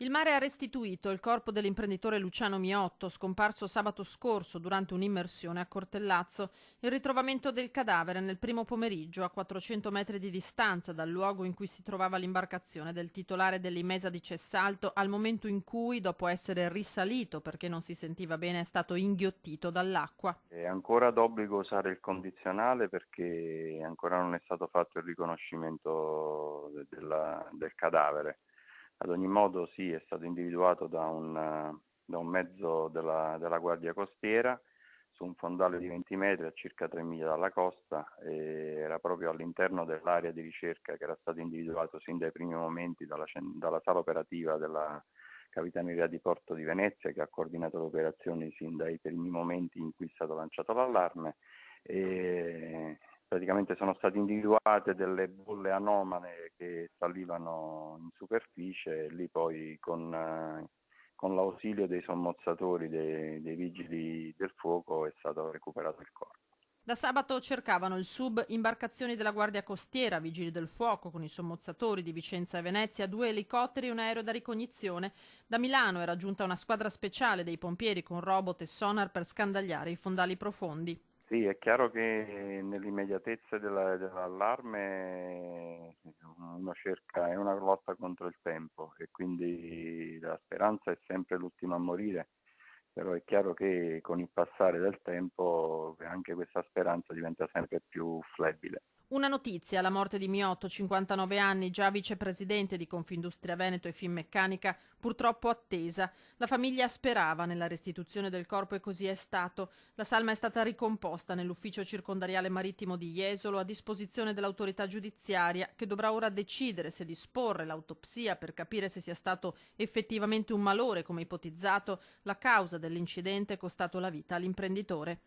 Il mare ha restituito il corpo dell'imprenditore Luciano Miotto, scomparso sabato scorso durante un'immersione a Cortellazzo. Il ritrovamento del cadavere nel primo pomeriggio, a 400 metri di distanza dal luogo in cui si trovava l'imbarcazione del titolare dell'Imesa di Cessalto, al momento in cui, dopo essere risalito perché non si sentiva bene, è stato inghiottito dall'acqua. È ancora d'obbligo usare il condizionale perché ancora non è stato fatto il riconoscimento del cadavere. Ad ogni modo sì, è stato individuato da un mezzo della Guardia Costiera su un fondale di 20 metri a circa 3 miglia dalla costa, e era proprio all'interno dell'area di ricerca che era stato individuato sin dai primi momenti dalla sala operativa della Capitaneria di Porto di Venezia, che ha coordinato le operazioni sin dai primi momenti in cui è stato lanciato l'allarme. E praticamente sono state individuate delle bolle anomale che salivano in superficie, e lì poi con l'ausilio dei sommozzatori dei vigili del fuoco è stato recuperato il corpo. Da sabato cercavano il sub imbarcazioni della Guardia Costiera, vigili del fuoco con i sommozzatori di Vicenza e Venezia, 2 elicotteri e un aereo da ricognizione. Da Milano era giunta una squadra speciale dei pompieri con robot e sonar per scandagliare i fondali profondi. Sì, è chiaro che nell'immediatezza dell'allarme uno cerca, è una lotta contro il tempo e quindi la speranza è sempre l'ultima a morire, però è chiaro che con il passare del tempo anche questa speranza diventa sempre più flebile. Una notizia, la morte di Miotto, 59 anni, già vicepresidente di Confindustria Veneto e Finmeccanica, purtroppo attesa. La famiglia sperava nella restituzione del corpo e così è stato. La salma è stata ricomposta nell'ufficio circondariale marittimo di Jesolo a disposizione dell'autorità giudiziaria, che dovrà ora decidere se disporre l'autopsia per capire se sia stato effettivamente un malore, come ipotizzato, la causa dell'incidente costato la vita all'imprenditore.